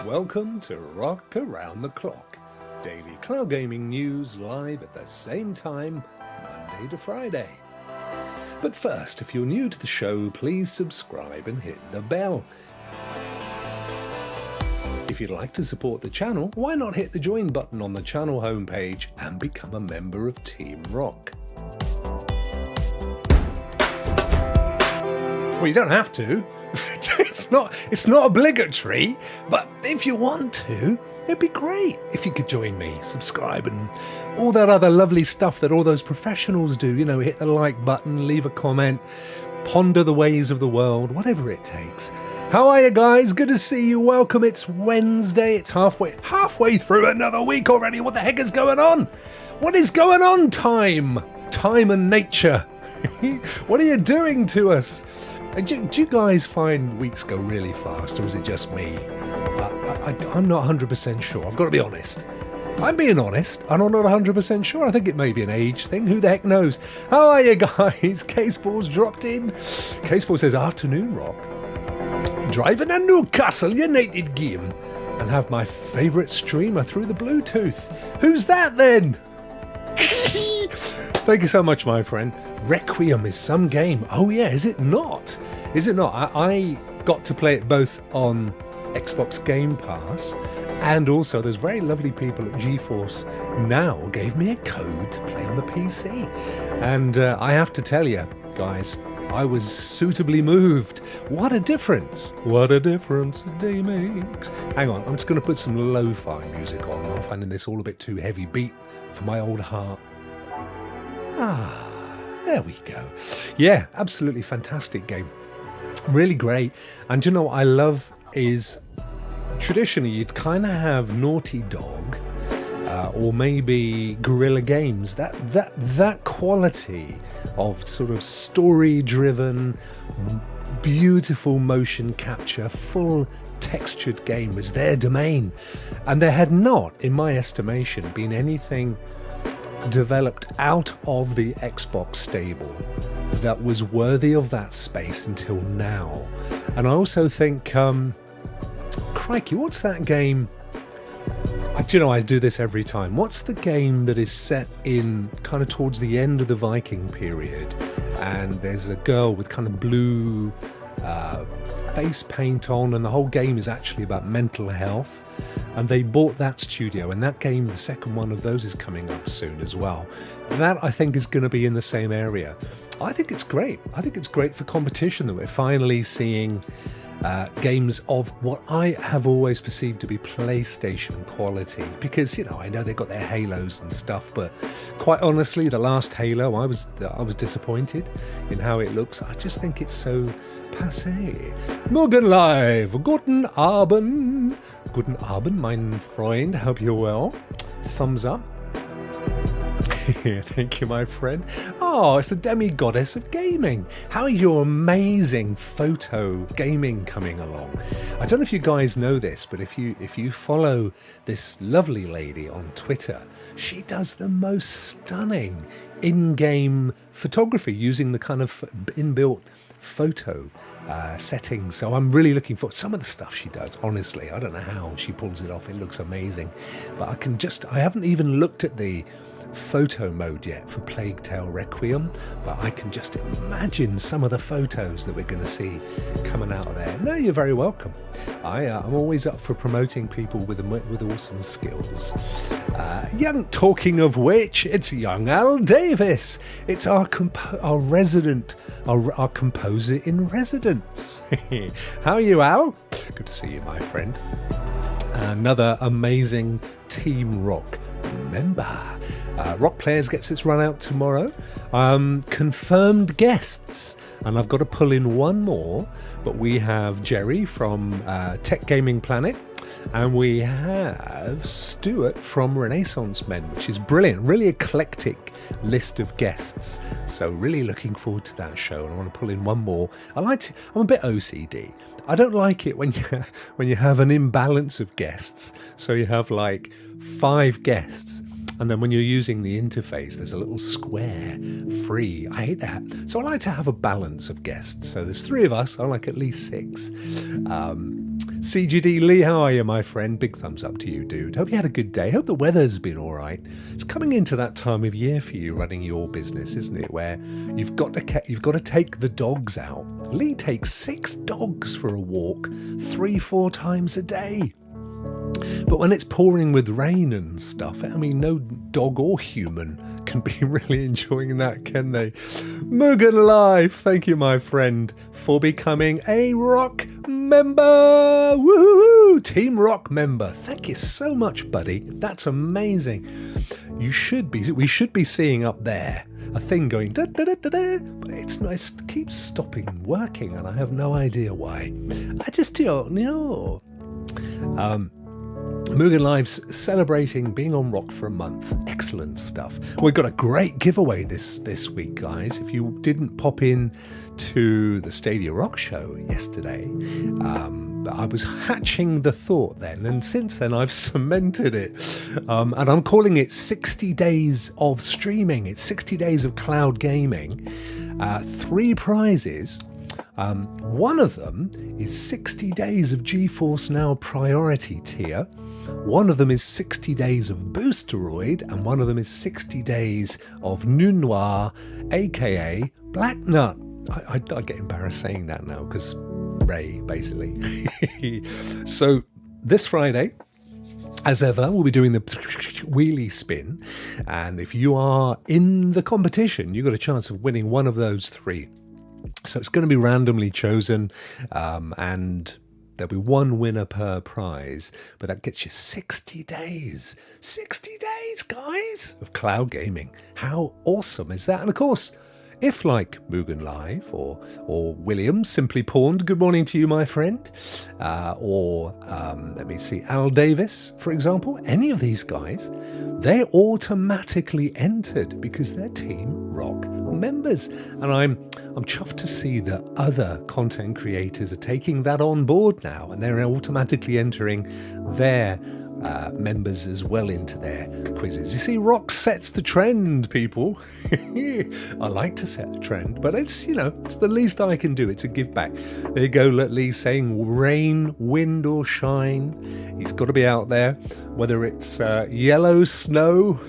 Welcome to Rokk Around the Clock, daily cloud gaming news live at the same time, Monday to Friday. But first, if you're new to the show, please subscribe and hit the bell. If you'd like to support the channel, why not hit the join button on the channel homepage and become a member of Team Rokk? Well, you don't have to. It's not obligatory, but if you want to, it'd be great if you could join me, subscribe, and all that other lovely stuff that all those professionals do. You know, hit the like button, leave a comment, ponder the ways of the world, whatever it takes. How are you guys? Good to see you. Welcome. It's Wednesday. It's halfway through another week already. What the heck is going on? What is going on, time and nature? What are you doing to us? Do you guys find weeks go really fast, or is it just me? I'm not 100% sure. I've got to be honest. I'm being honest, and I'm not 100% sure. I think it may be an age thing. Who the heck knows? How are you guys? Caseball's dropped in. Caseball says, afternoon, Rock. Driving a Newcastle United game and have my favourite streamer through the Bluetooth. Who's that then? Thank you so much, my friend. Requiem is some game. Oh yeah, is it not? Is it not? I got to play it both on Xbox Game Pass, and also those very lovely people at GeForce Now gave me a code to play on the PC. And I have to tell you, guys, I was suitably moved. What a difference. What a difference a day makes. Hang on, I'm just going to put some lo-fi music on. I'm finding this all a bit too heavy beat for my old heart. There we go. Yeah, absolutely fantastic game. Really great. And you know what I love is traditionally you'd kind of have Naughty Dog or maybe Guerrilla Games. That quality of sort of story-driven, beautiful motion capture, full textured game was their domain. And there had not, in my estimation, been anything developed out of the Xbox stable that was worthy of that space until now. And I also think, crikey, what's that game? Do you know, I do this every time. What's the game that is set in kind of towards the end of the Viking period, and there's a girl with kind of blue face paint on, and the whole game is actually about mental health, and they bought that studio, and that game, the second one of those, is coming up soon as well. That, I think, is going to be in the same area. I think it's great. I think it's great for competition that we're finally seeing games of what I have always perceived to be PlayStation quality, because, you know, I know they've got their Halos and stuff, but quite honestly, the last Halo, I was disappointed in how it looks. I just think it's so passé. Morgen live, guten Abend, mein Freund, hope you're well. Thumbs up. Thank you, my friend. Oh, it's the demi-goddess of gaming. How are your amazing photo gaming coming along? I don't know if you guys know this, but if you follow this lovely lady on Twitter, she does the most stunning in-game photography using the kind of inbuilt photo settings. So I'm really looking for some of the stuff she does. Honestly, I don't know how she pulls it off. It looks amazing. But I haven't even looked at the photo mode yet for Plague Tale Requiem, but I can just imagine some of the photos that we're going to see coming out of there. No, you're very welcome. I'm always up for promoting people with awesome skills. Talking of which, it's young Al Davis. It's our resident, our composer in residence. How are you, Al? Good to see you, my friend. Another amazing Team Rokk member. Rock Players gets its run out tomorrow. Confirmed guests, and I've got to pull in one more, but we have Jerry from Tech Gaming Planet, and we have Stuart from Renaissance Men, which is brilliant. Really eclectic list of guests. So really looking forward to that show, and I want to pull in one more. I'm a bit OCD. I don't like it when you have an imbalance of guests. So you have like 5 guests, and then when you're using the interface, there's a little square free. I hate that. So I like to have a balance of guests. So there's 3 of us. I like at least 6. CGD Lee, how are you, my friend? Big thumbs up to you, dude. Hope you had a good day. Hope the weather's been all right. It's coming into that time of year for you running your business, isn't it? Where you've got to take the dogs out. Lee takes 6 dogs for a walk 3-4 times a day. But when it's pouring with rain and stuff, I mean, no dog or human can be really enjoying that, can they? Mugen Life, thank you, my friend, for becoming a Rokk member. Woohoo! Team Rokk member. Thank you so much, buddy. That's amazing. We should be seeing up there a thing going da da da da da, but it keeps stopping working, and I have no idea why. I just don't know. Mugen Live's celebrating being on Rokk for a month. Excellent stuff. We've got a great giveaway this week, guys. If you didn't pop in to the Stadia Rokk show yesterday, I was hatching the thought then, and since then I've cemented it. And I'm calling it 60 days of streaming. It's 60 days of cloud gaming. 3 prizes. One of them is 60 days of GeForce Now Priority tier. One of them is 60 days of Boosteroid, and one of them is 60 days of Nunoir, aka Black Nut. I get embarrassed saying that now because Ray, basically. So this Friday, as ever, we'll be doing the wheelie spin, and if you are in the competition, you've got a chance of winning one of those 3. So it's going to be randomly chosen, and there'll be 1 winner per prize, but that gets you 60 days. 60 days, guys, of cloud gaming. How awesome is that? And of course, if like Mugen Live or William Simply Pawned, good morning to you, my friend, or let me see, Al Davis, for example, any of these guys, they're automatically entered because they're Team Rokk members. And I'm chuffed to see that other content creators are taking that on board now, and they're automatically entering their members as well into their quizzes. You see, Rokk sets the trend, people. I like to set the trend, but it's the least I can do. It's a give back. There you go, Lee saying rain, wind or shine. He's got to be out there, whether it's yellow snow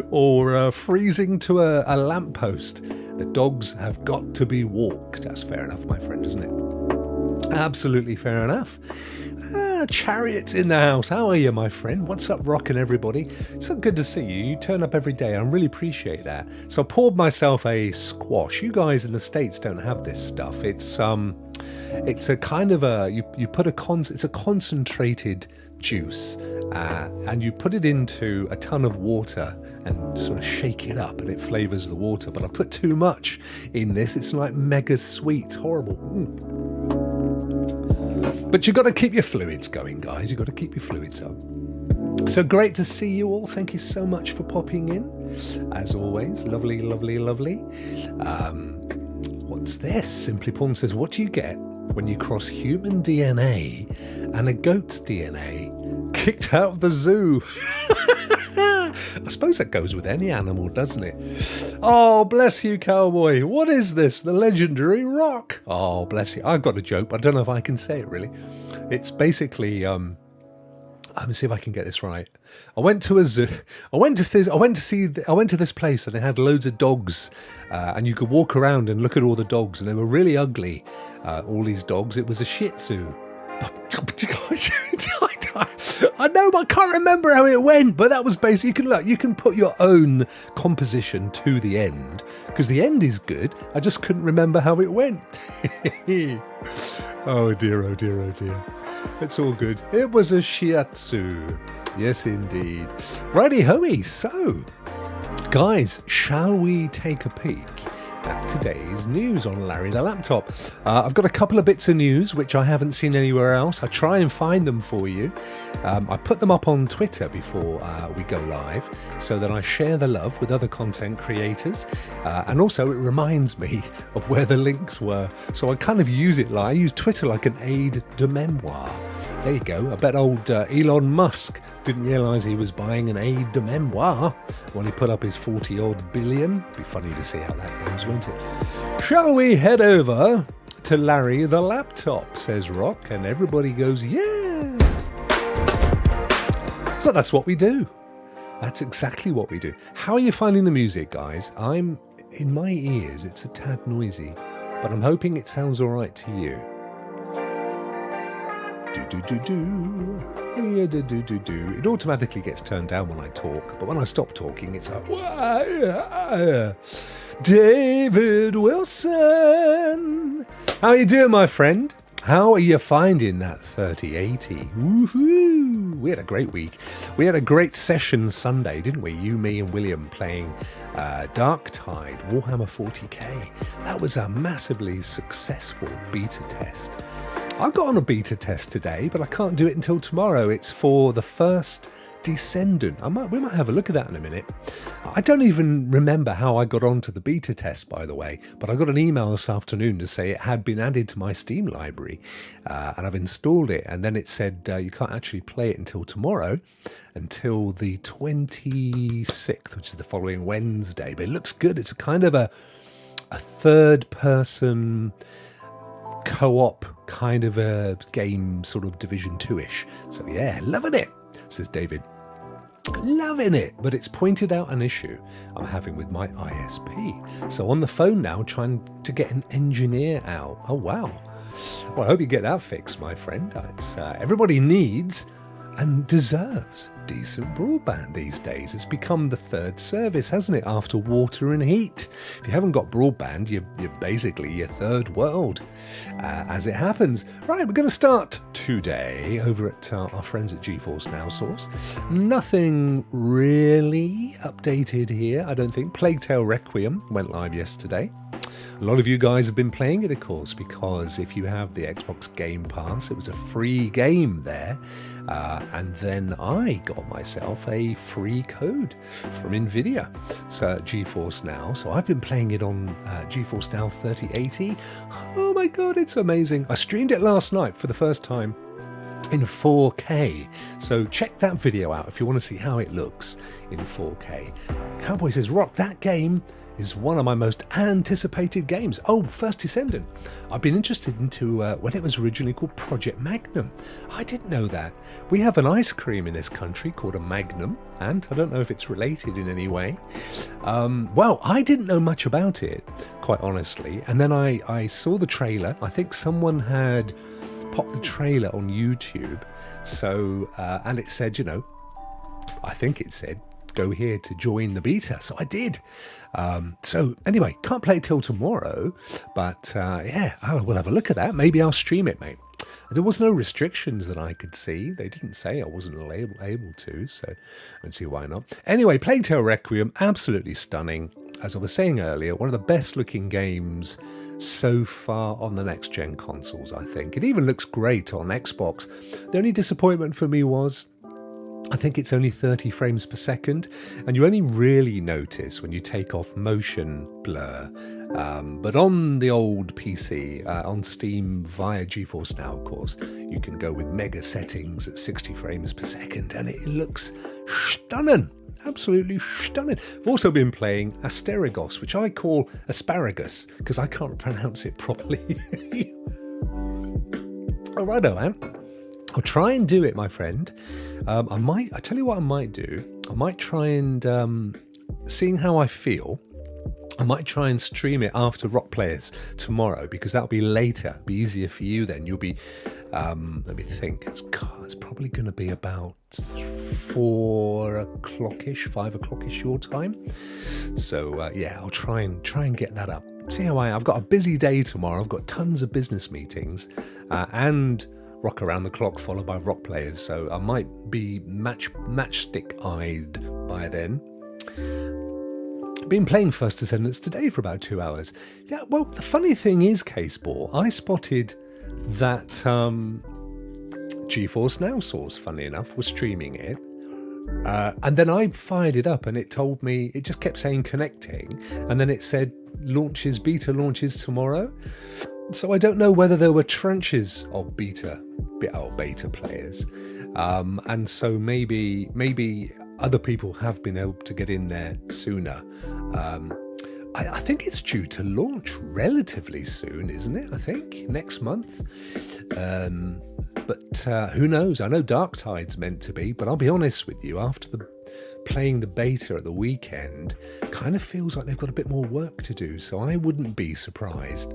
or freezing to a lamppost. The dogs have got to be walked. That's fair enough, my friend, isn't it? Absolutely fair enough. Chariots in the house. How are you, my friend? What's up, rockin' everybody? It's so good to see you. You turn up every day. I really appreciate that. So I poured myself a squash. You guys in the States don't have this stuff. It's a kind of it's a concentrated juice, and you put it into a ton of water and sort of shake it up, and it flavors the water. But I put too much in this. It's like mega sweet. Horrible. But you've got to keep your fluids going, guys. You've got to keep your fluids up. So great to see you all. Thank you so much for popping in. As always, lovely, lovely, lovely. What's this? Simply Pawn says, what do you get when you cross human DNA and a goat's DNA? Kicked out of the zoo. I suppose that goes with any animal, doesn't it? Oh, bless you, cowboy. What is this? The legendary Rokk. Oh, bless you. I've got a joke, but I don't know if I can say it really. It's basically, let me see if I can get this right. I went to a zoo. I went to this place, and it had loads of dogs, and you could walk around and look at all the dogs, and they were really ugly. All these dogs. It was a Shih Tzu. I know, but I can't remember how it went. But that was basically, you can put your own composition to the end, because the end is good. I just couldn't remember how it went. Oh dear, oh dear, oh dear. It's all good. It was a Shih Tzu. Yes, indeed. Righty hoey. So, guys, shall we take a peek at today's news on Larry the Laptop? I've got a couple of bits of news which I haven't seen anywhere else. I try and find them for you. I put them up on Twitter before we go live, so that I share the love with other content creators, and also it reminds me of where the links were, so I kind of use it I use Twitter like an aide de memoire. There you go. I bet old Elon Musk didn't realise he was buying an aide de memoire when he put up his 40 odd billion. Be funny to see how that goes, won't it? Shall we head over to Larry the laptop, says Rokk, and everybody goes, yes. So that's what we do. That's exactly what we do. How are you finding the music, guys? In my ears, it's a tad noisy, but I'm hoping it sounds all right to you. It automatically gets turned down when I talk, but when I stop talking, it's like, David Wilson. How are you doing, my friend? How are you finding that 3080? Woohoo! We had a great week. We had a great session Sunday, didn't we? You, me, and William playing Dark Tide, Warhammer 40k. That was a massively successful beta test. I got on a beta test today, but I can't do it until tomorrow. It's for the first Descendant. We might have a look at that in a minute. I don't even remember how I got onto the beta test, by the way, but I got an email this afternoon to say it had been added to my Steam library, and I've installed it, and then it said you can't actually play it until tomorrow, until the 26th, which is the following Wednesday. But it looks good. It's a kind of a third-person co-op kind of a game, sort of Division 2-ish. So yeah, loving it, says David. Loving it, but it's pointed out an issue I'm having with my ISP. So on the phone now, trying to get an engineer out. Oh wow. Well, I hope you get that fixed, my friend. It's everybody needs and deserves decent broadband these days. It's become the third service, hasn't it, after water and heat? If you haven't got broadband, you're basically your third world, as it happens. Right, we're going to start today over at our friends at GeForce Now Source. Nothing really updated here, I don't think. Plague Tale Requiem went live yesterday. A lot of you guys have been playing it, of course, because if you have the Xbox Game Pass, it was a free game there. And then I got myself a free code from NVIDIA, so GeForce Now. So I've been playing it on GeForce Now 3080. Oh my God, it's amazing. I streamed it last night for the first time in 4K. So check that video out if you want to see how it looks in 4K. Cowboy says, Rokk, that game is one of my most anticipated games. Oh, First Descendant. I've been interested into when it was originally called Project Magnum. I didn't know that. We have an ice cream in this country called a Magnum, and I don't know if it's related in any way. Well, I didn't know much about it, quite honestly. And then I saw the trailer. I think someone had popped the trailer on YouTube. So, and it said, you know, I think it said, go here to join the beta. So I did. So anyway, can't play it till tomorrow, but yeah, we'll have a look at that. Maybe I'll stream it, mate. There was no restrictions that I could see. They didn't say I wasn't able to, so I don't see why not. Anyway, Plague Tale Requiem, absolutely stunning. As I was saying earlier, one of the best looking games so far on the next gen consoles, I think. It even looks great on Xbox. The only disappointment for me was I think it's only 30 frames per second, and you only really notice when you take off motion blur. But on the old PC, on Steam via GeForce Now, of course, you can go with mega settings at 60 frames per second, and it looks stunning. Absolutely stunning. I've also been playing Asterigos, which I call asparagus, because I can't pronounce it properly. All righto, man. I'll try and do it, my friend. I tell you what I might do. I might try and, seeing how I feel, I might try and stream it after Rock Players tomorrow, because that'll be later. It'll be easier for you then. You'll be, let me think. It's probably going to be about 4 o'clock-ish, 5 o'clock-ish your time. So, yeah, I'll try and get that up. See how I've got a busy day tomorrow. I've got tons of business meetings, and Rokk Around the Clock followed by Rock Players, so I might be matchstick-eyed by then. Been playing First Descendants today for about 2 hours. Yeah, well, the funny thing is, K-Sport, I spotted that GeForce Now Source, funnily enough, was streaming it. And then I fired it up and it told me, it just kept saying connecting, and then it said beta launches tomorrow. So I don't know whether there were trenches of beta players, and so maybe other people have been able to get in there sooner. I think it's due to launch relatively soon, isn't it? I think next month. But who knows? I know Dark Tide's meant to be, but I'll be honest with you, after playing the beta at the weekend, kind of feels like they've got a bit more work to do. So I wouldn't be surprised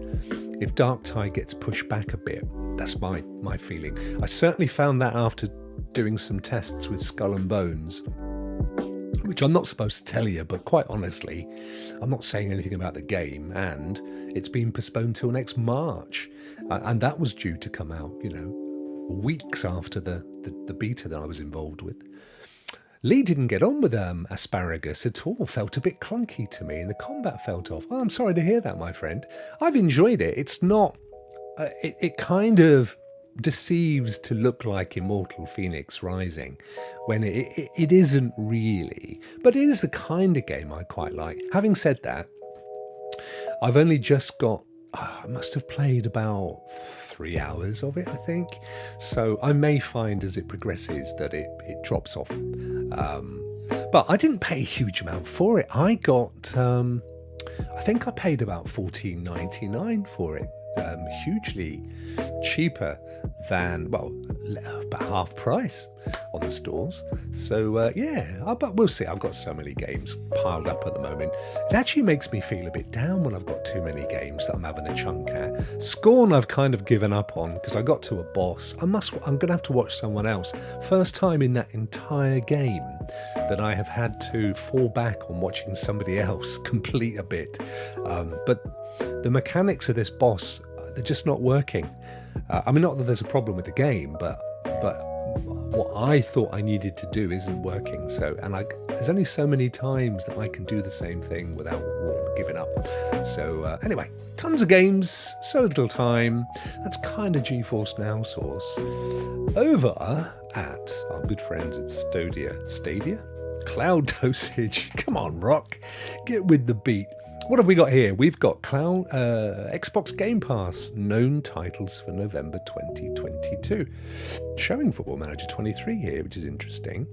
if Dark Tide gets pushed back a bit. That's my feeling. I certainly found that after doing some tests with Skull and Bones, which I'm not supposed to tell you, but quite honestly, I'm not saying anything about the game, and it's been postponed till next March. And that was due to come out, weeks after the beta that I was involved with. Lee didn't get on with Asparagus at all, felt a bit clunky to me, and the combat felt off. Oh, I'm sorry to hear that, my friend. I've enjoyed it. It's not... it kind of deceives to look like Immortal Phoenix Rising when it isn't really. But it is the kind of game I quite like. Having said that, I've only just got... I must have played about 3 hours of it, I think. So I may find as it progresses that it drops off. But I didn't pay a huge amount for it. I got... I think I paid about $14.99 for it. Hugely cheaper than, well, about half price on the stores. So but we'll see. I've got so many games piled up at the moment. It actually makes me feel a bit down when I've got too many games that I'm having a chunk at. Scorn I've kind of given up on because I got to a boss. I'm going to have to watch someone else. First time in that entire game that I have had to fall back on watching somebody else complete a bit. But the mechanics of this boss, they're just not working. I mean, not that there's a problem with the game, but what I thought I needed to do isn't working. So, and there's only so many times that I can do the same thing without giving up. So anyway, tons of games, so little time. That's kind of GeForce Now source. Over at our good friends at Stadia? Cloud Dosage. Come on, Rokk. Get with the beat. What have we got here? We've got Xbox Game Pass, known titles for November 2022. Showing Football Manager 23 here, which is interesting.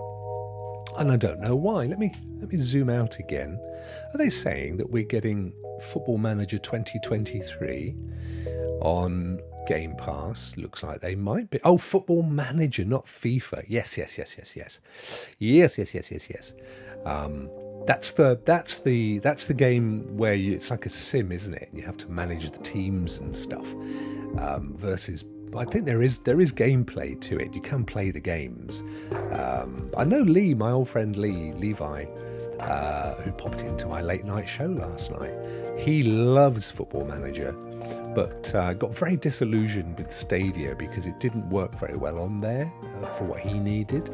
And I don't know why. Let me zoom out again. Are they saying that we're getting Football Manager 2023 on Game Pass? Looks like they might be. Oh, Football Manager, not FIFA. Yes. That's the game where it's like a sim, isn't it? You have to manage the teams and stuff. Versus, I think there is gameplay to it. You can play the games. I know Lee, my old friend Levi, who popped into my late night show last night. He loves Football Manager, but got very disillusioned with Stadia because it didn't work very well on there for what he needed.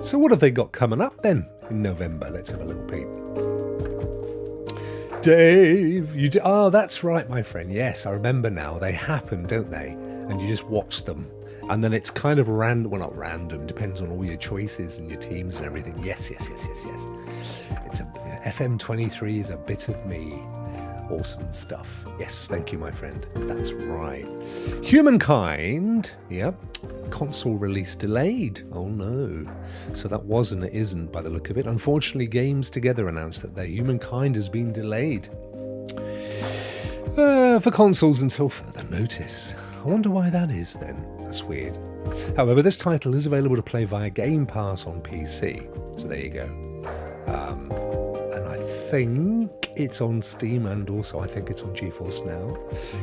So what have they got coming up then in November? Let's have a little peep. Dave, oh, that's right, my friend. Yes, I remember now. They happen, don't they? And you just watch them. And then it's kind of random. Well, not random. Depends on all your choices and your teams and everything. Yes. It's FM23 is a bit of me. Awesome stuff. Yes, thank you, my friend. That's right. Humankind. Yep. Console release delayed. Oh no. So that was and it isn't by the look of it. Unfortunately, Games Together announced that their Humankind has been delayed for consoles until further notice. I wonder why that is then. That's weird. However, this title is available to play via Game Pass on PC. So there you go. And I think it's on Steam and also I think it's on GeForce Now.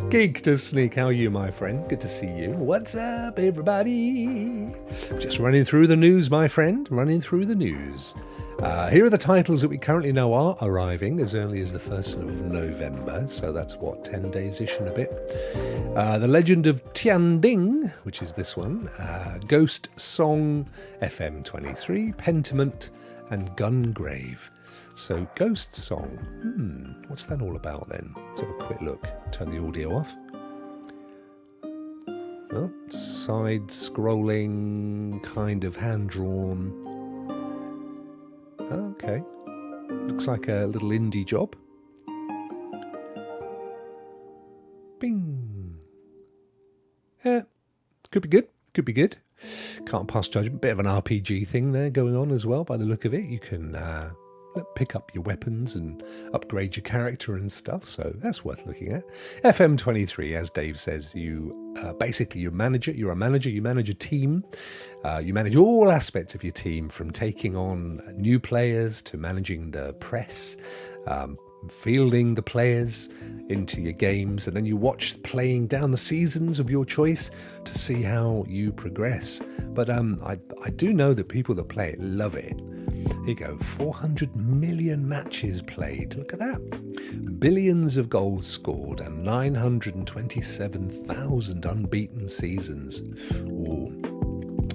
Geek to Sneak, how are you, my friend? Good to see you. What's up, everybody? Just running through the news, my friend. Running through the news. Here are the titles that we currently know are arriving as early as the 1st of November. So that's, 10 days-ish and a bit. The Legend of Tianding, which is this one. Ghost Song, FM23, Pentiment, and Gungrave. So, Ghost Song. What's that all about then? Let's have a quick look. Turn the audio off. Oh, side-scrolling, kind of hand-drawn. Okay. Looks like a little indie job. Bing. Yeah, could be good. Could be good. Can't pass judgment. Bit of an RPG thing there going on as well by the look of it. You can... pick up your weapons and upgrade your character and stuff. So that's worth looking at. FM23, as Dave says, you basically you're a manager. You manage a team. You manage all aspects of your team, from taking on new players to managing the press, fielding the players into your games, and then you watch playing down the seasons of your choice to see how you progress. But I do know that people that play it love it. Here you go, 400 million matches played. Look at that. Billions of goals scored and 927,000 unbeaten seasons. Ooh.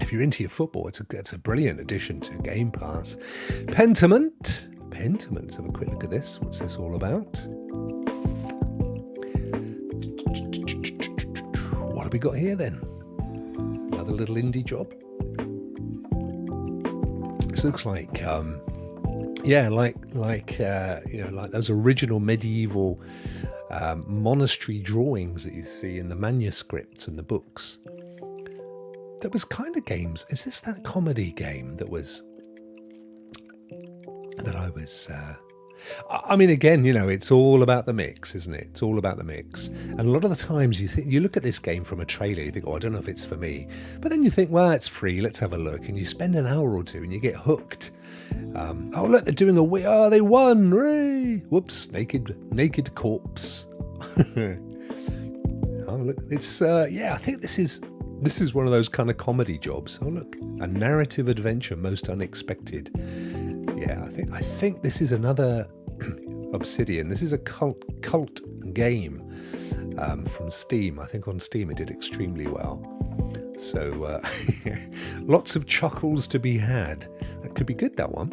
If you're into your football, it's a brilliant addition to Game Pass. Pentiment. Let's have a quick look at this. What's this all about? What have we got here then? Another little indie job. This looks like, like those original medieval monastery drawings that you see in the manuscripts and the books. That was kind of games. Is this that comedy game that I was I mean, again, it's all about the mix, isn't it? It's all about the mix. And a lot of the times you look at this game from a trailer, you think, I don't know if it's for me. But then you think, well, it's free, let's have a look. And you spend an hour or two and you get hooked. Oh, look, they're doing they won, hooray! Whoops, naked corpse. Oh, look, it's, I think this is one of those kind of comedy jobs. Oh, look, a narrative adventure most unexpected. Yeah, I think this is another Obsidian. This is a cult game from Steam. I think on Steam it did extremely well. So lots of chuckles to be had. That could be good, that one.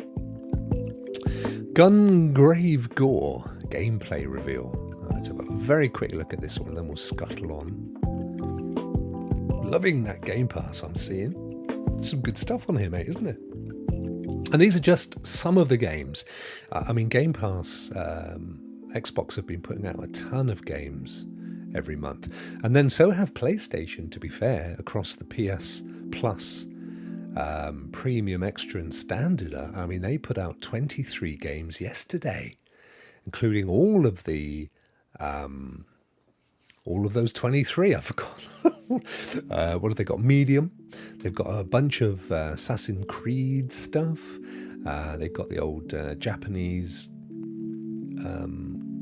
Gungrave Gore gameplay reveal. Let's have a very quick look at this one, then we'll scuttle on. Loving that Game Pass I'm seeing. Some good stuff on here, mate, isn't it? And these are just some of the games. I mean, Game Pass, Xbox have been putting out a ton of games every month. And then so have PlayStation, to be fair, across the PS Plus, Premium, Extra and Standard. I mean, they put out 23 games yesterday, including all of those 23, I forgot. What have they got? Medium. They've got a bunch of Assassin's Creed stuff. They've got the old Japanese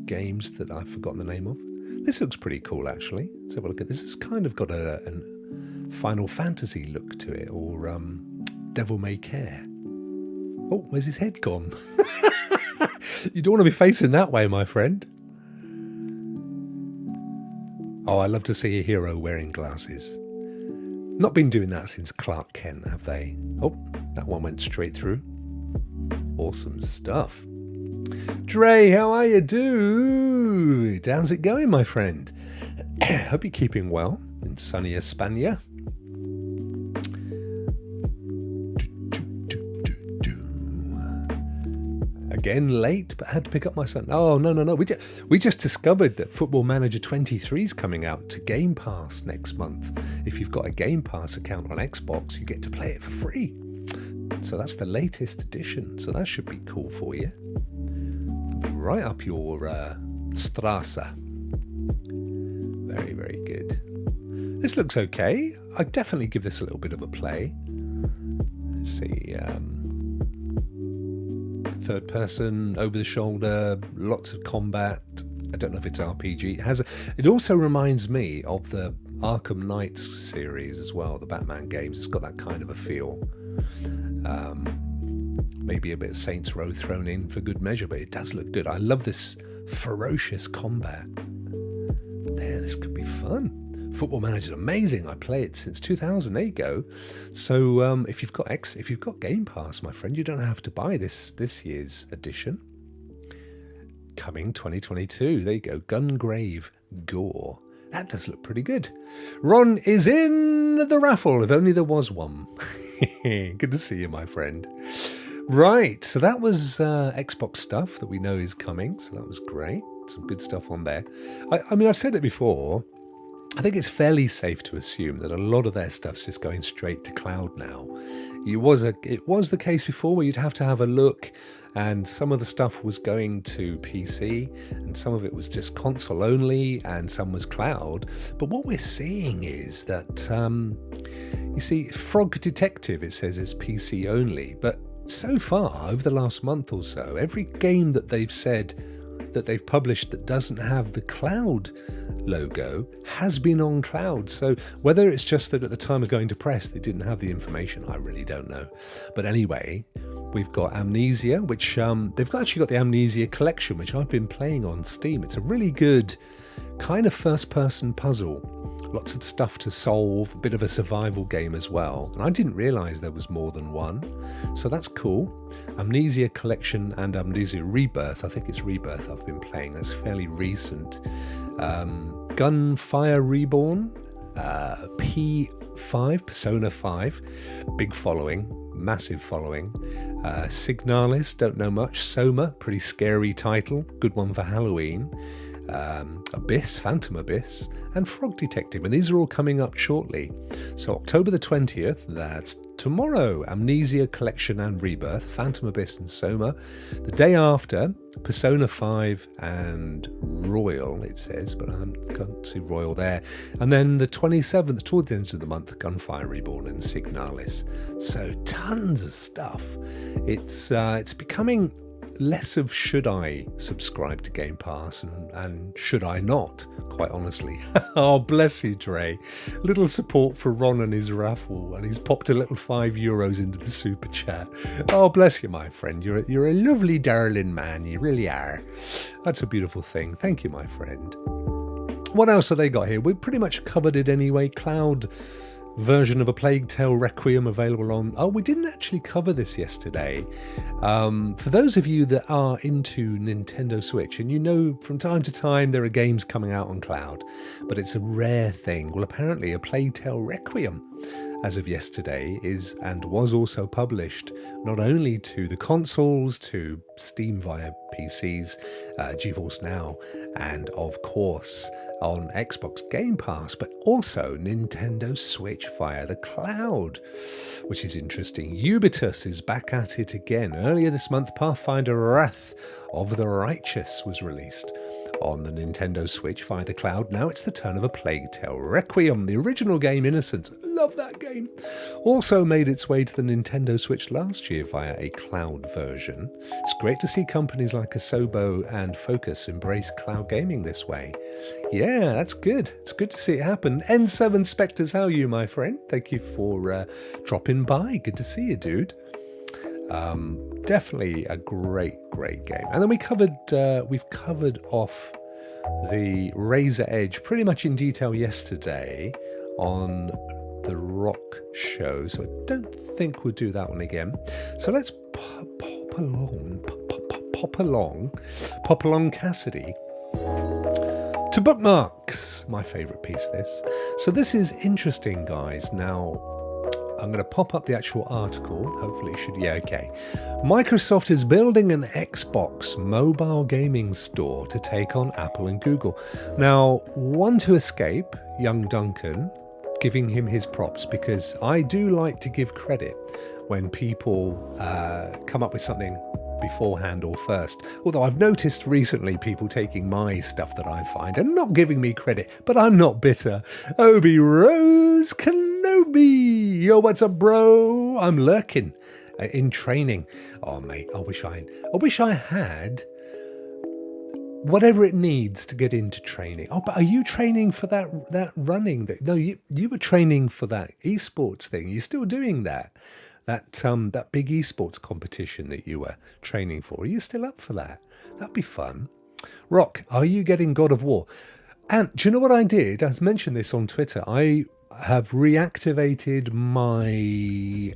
games that I've forgotten the name of. This looks pretty cool, actually. Let's have a look at this. It's kind of got a Final Fantasy look to it, or Devil May Care. Oh, where's his head gone? You don't want to be facing that way, my friend. Oh, I love to see a hero wearing glasses. Not been doing that since Clark Kent, have they? Oh, that one went straight through. Awesome stuff. Dre, how are you, dude? How's it going, my friend? Hope you're keeping well in sunny España. Again, late, but had to pick up my son. Oh, no. We just discovered that Football Manager 23 is coming out to Game Pass next month. If you've got a Game Pass account on Xbox, you get to play it for free. So that's the latest edition. So that should be cool for you. Be right up your Strasse. Very, very good. This looks okay. I'd definitely give this a little bit of a play. Let's see. Third person, over the shoulder, lots of combat. I don't know if it's RPG. It also reminds me of the Arkham Knights series as well, the Batman games. It's got that kind of a feel. Maybe a bit of Saints Row thrown in for good measure, but it does look good. I love this ferocious combat. There, this could be fun. Football Manager is amazing. I play it since 2000. There you go. So if you've got Game Pass, my friend, you don't have to buy this year's edition. Coming 2022. There you go. Gungrave Gore. That does look pretty good. Ron is in the raffle, if only there was one. Good to see you, my friend. Right, so that was Xbox stuff that we know is coming. So that was great. Some good stuff on there. I mean, I've said it before. I think it's fairly safe to assume that a lot of their stuff's just going straight to cloud now. it was the case before where you'd have to have a look, and some of the stuff was going to PC, and some of it was just console only, and some was cloud. But what we're seeing is that, you see, Frog Detective, it says, is PC only. But so far, over the last month or so, every game that they've said that they've published that doesn't have the cloud logo has been on cloud. So whether it's just that at the time of going to press they didn't have the information, I really don't know. But anyway, we've got Amnesia, which they've actually got the Amnesia collection, which I've been playing on Steam. It's a really good kind of first-person puzzle. Lots of stuff to solve, a bit of a survival game as well. And I didn't realise there was more than one. So that's cool. Amnesia Collection and Amnesia Rebirth. I think it's Rebirth I've been playing. That's fairly recent. Gunfire Reborn. P5, Persona 5. Big following. Massive following. Signalis, don't know much. Soma, pretty scary title. Good one for Halloween. Abyss, Phantom Abyss, and Frog Detective, and these are all coming up shortly. So October the 20th, that's tomorrow, Amnesia Collection and Rebirth, Phantom Abyss and Soma. The day after, Persona 5 and Royal, it says, but I can't see Royal there. And then the 27th, towards the end of the month, Gunfire Reborn and Signalis. So tons of stuff. It's becoming less of should I subscribe to Game Pass and should I not, quite honestly. Oh, bless you, Dre. Little support for Ron and his raffle, and he's popped a little €5 into the super chat. Oh, bless you, my friend. You're a lovely, darling man. You really are. That's a beautiful thing. Thank you, my friend. What else have they got here? We've pretty much covered it anyway. Cloud version of A Plague Tale Requiem available on... Oh, we didn't actually cover this yesterday. For those of you that are into Nintendo Switch, and you know from time to time there are games coming out on cloud, but it's a rare thing. Well, apparently A Plague Tale Requiem, as of yesterday, is and was also published not only to the consoles, to Steam via PCs, GeForce Now, and of course on Xbox Game Pass, but also Nintendo Switch via the cloud, which is interesting. Ubitus is back at it again. Earlier this month, Pathfinder Wrath of the Righteous was released on the Nintendo Switch via the cloud. Now it's the turn of A Plague Tale Requiem, the original game Innocence. Love that game. Also made its way to the Nintendo Switch last year via a cloud version. It's great to see companies like Asobo and Focus embrace cloud gaming this way. Yeah, that's good. It's good to see it happen. N7 Spectres, how are you, my friend? Thank you for dropping by. Good to see you, dude. Definitely a great game. And then we've covered off the Razor Edge pretty much in detail yesterday on the Rokk show, so I don't think we'll do that one again. So let's pop along Cassidy to bookmarks. My favourite piece, this. So this is interesting, guys. Now, I'm going to pop up the actual article. Hopefully it should... Yeah, okay. Microsoft is building an Xbox mobile gaming store to take on Apple and Google. Now, one to escape, young Duncan, giving him his props, because I do like to give credit when people come up with something beforehand or first. Although I've noticed recently people taking my stuff that I find and not giving me credit, but I'm not bitter. Obi Rose Kenobi! Yo, what's up, bro? I'm lurking in training. Oh, mate, I wish I had whatever it needs to get into training. Oh, but are you training for that running? No, you were training for that esports thing. You're still doing that. That big esports competition that you were training for. Are you still up for that? That'd be fun. Rock, are you getting God of War? And do you know what I did? I mentioned this on Twitter. I have reactivated my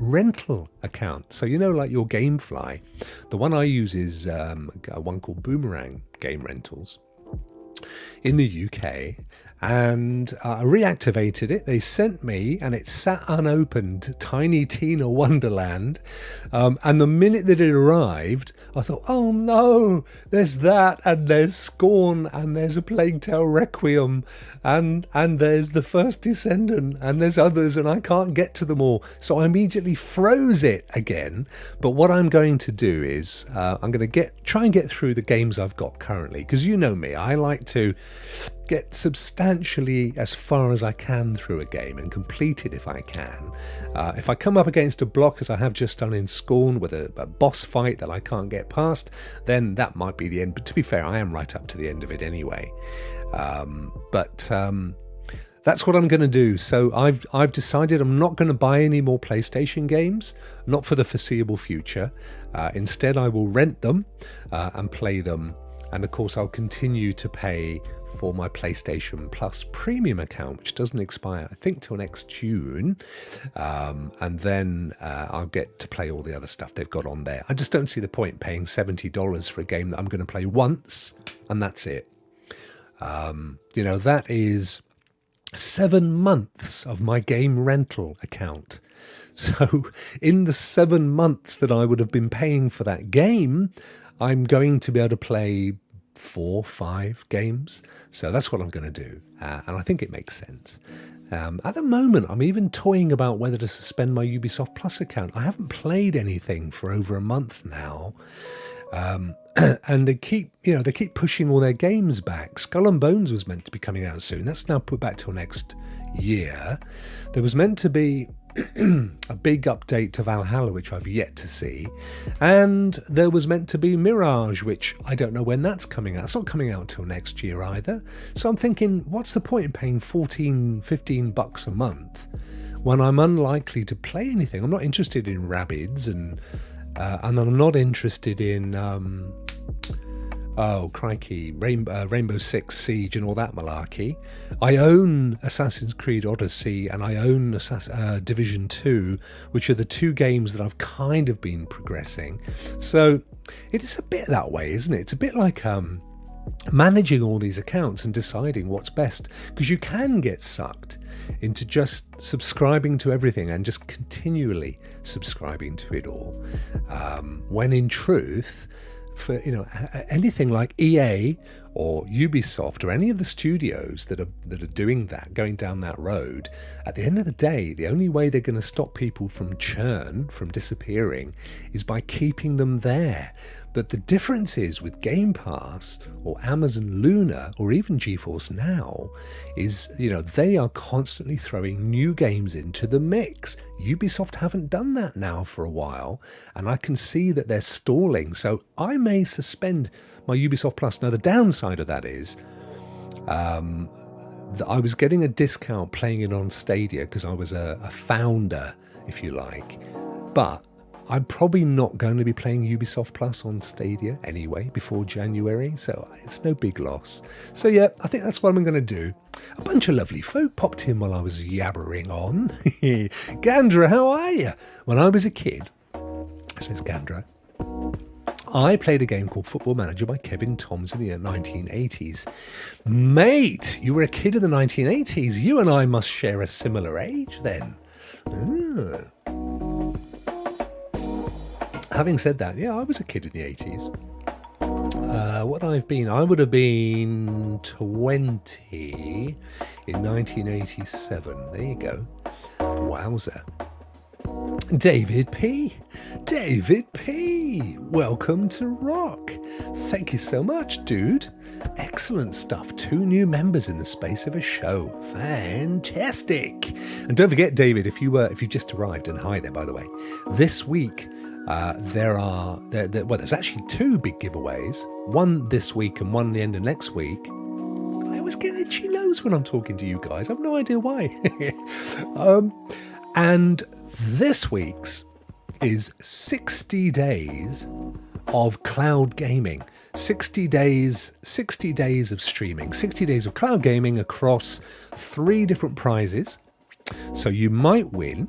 rental account. So, you know, like your Gamefly. The one I use is one called Boomerang Game Rentals in the UK. and I reactivated it. They sent me, and it sat unopened, Tiny Tina Wonderland. And the minute that it arrived, I thought, oh no, there's that, and there's Scorn, and there's A Plague Tale Requiem, and there's The First Descendant, and there's others, and I can't get to them all. So I immediately froze it again. But what I'm going to do is I'm going to try and get through the games I've got currently, because you know me, I like to get substantially as far as I can through a game and complete it if I can. If I come up against a block, as I have just done in Scorn, with a boss fight that I can't get past, then that might be the end. But to be fair, I am right up to the end of it anyway. But that's what I'm going to do. So I've decided I'm not going to buy any more PlayStation games, not for the foreseeable future. Instead, I will rent them and play them. And of course, I'll continue to pay for my PlayStation Plus premium account, which doesn't expire, I think, till next June. And then I'll get to play all the other stuff they've got on there. I just don't see the point paying $70 for a game that I'm going to play once, and that's it. That is 7 months of my game rental account. So in the 7 months that I would have been paying for that game, I'm going to be able to play 4, 5 games. So that's what I'm going to do. And I think it makes sense. At the moment, I'm even toying about whether to suspend my Ubisoft Plus account. I haven't played anything for over a month now. And they keep pushing all their games back. Skull and Bones was meant to be coming out soon. That's now put back till next year. There was meant to be a big update to Valhalla, which I've yet to see, and there was meant to be Mirage, which I don't know when that's coming out. It's not coming out till next year either. So I'm thinking, what's the point in paying $14-15 a month when I'm unlikely to play anything? I'm not interested in Rabbids, and I'm not interested in Rainbow Six Siege and all that malarkey. I own Assassin's Creed Odyssey, and I own Division 2, which are the two games that I've kind of been progressing. So it is a bit that way, isn't it? It's a bit like managing all these accounts and deciding what's best, because you can get sucked into just subscribing to everything and just continually subscribing to it all, when in truth, for anything like EA or Ubisoft or any of the studios that are doing that, going down that road, at the end of the day, the only way they're going to stop people from churn, from disappearing, is by keeping them there. But the difference is with Game Pass or Amazon Luna or even GeForce Now is, they are constantly throwing new games into the mix. Ubisoft haven't done that now for a while, and I can see that they're stalling. So I may suspend my Ubisoft Plus. Now, the downside of that is that I was getting a discount playing it on Stadia because I was a founder, if you like. But I'm probably not going to be playing Ubisoft Plus on Stadia anyway before January, so it's no big loss. So yeah, I think that's what I'm going to do. A bunch of lovely folk popped in while I was yabbering on. Gandra, how are you? When I was a kid, says Gandra, I played a game called Football Manager by Kevin Toms in the 1980s. Mate, you were a kid in the 1980s. You and I must share a similar age then. Having said that, yeah, I was a kid in the 80s. What I've been, I would have been 20 in 1987. There you go. Wowza. David P. Welcome to Rokk. Thank you so much, dude. Excellent stuff. 2 new members in the space of a show. Fantastic. And don't forget, David, if you just arrived, and hi there, by the way, this week, there's actually 2 big giveaways. One this week and one the end of next week. I always get itchy nose when I'm talking to you guys. I have no idea why. And this week's is 60 days of cloud gaming. 60 days of streaming. 60 days of cloud gaming across 3 different prizes. So you might win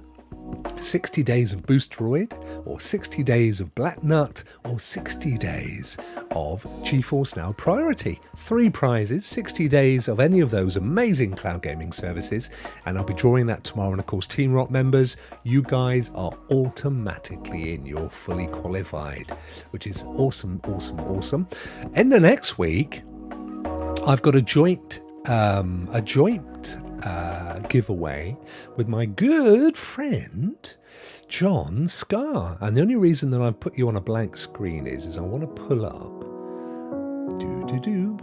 60 days of Boosteroid, or 60 days of Black Nut, or 60 days of GeForce Now Priority. 3 prizes, 60 days of any of those amazing cloud gaming services, and I'll be drawing that tomorrow. And of course, Team Rokk members, you guys are automatically in. You're fully qualified, which is awesome, awesome, awesome. In the next week, I've got a joint giveaway with my good friend John Scar, and the only reason that I've put you on a blank screen is I want to pull up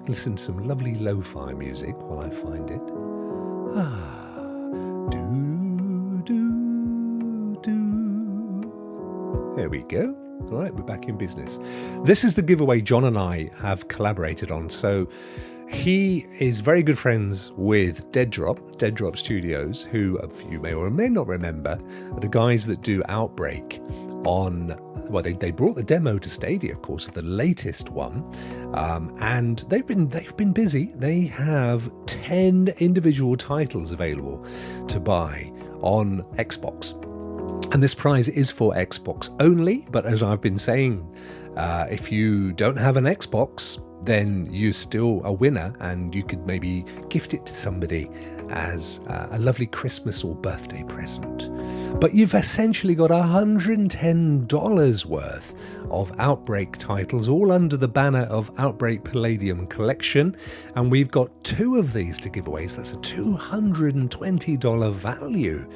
listen to some lovely lo-fi music while I find it. There we go. All right, we're back in business. This is the giveaway John and I have collaborated on. So he is very good friends with Dead Drop Studios, who you may or may not remember are the guys that do Outbreak on, well, they brought the demo to Stadia, of course, of the latest one, and they've been busy. They have 10 individual titles available to buy on Xbox. And this prize is for Xbox only, but as I've been saying, if you don't have an Xbox, then you're still a winner, and you could maybe gift it to somebody as a lovely Christmas or birthday present. But you've essentially got $110 worth of Outbreak titles, all under the banner of Outbreak Palladium Collection, and we've got 2 of these to give away, so that's a $220 value.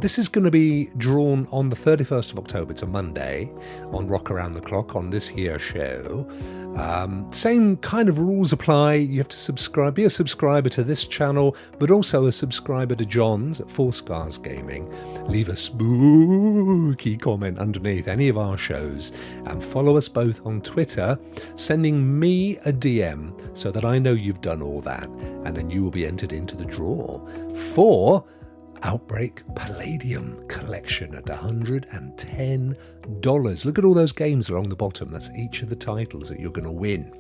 This is going to be drawn on the 31st of October, to Monday, on Rokk Around the Clock on this here show. Same kind of rules apply. You have to be a subscriber to this channel, but also a subscriber to John's at Four Scars Gaming. Leave a spooky comment underneath any of our shows, and follow us both on Twitter, sending me a DM so that I know you've done all that, and then you will be entered into the draw for Outbreak Palladium Collection at $110. Look at all those games along the bottom. That's each of the titles that you're going to win.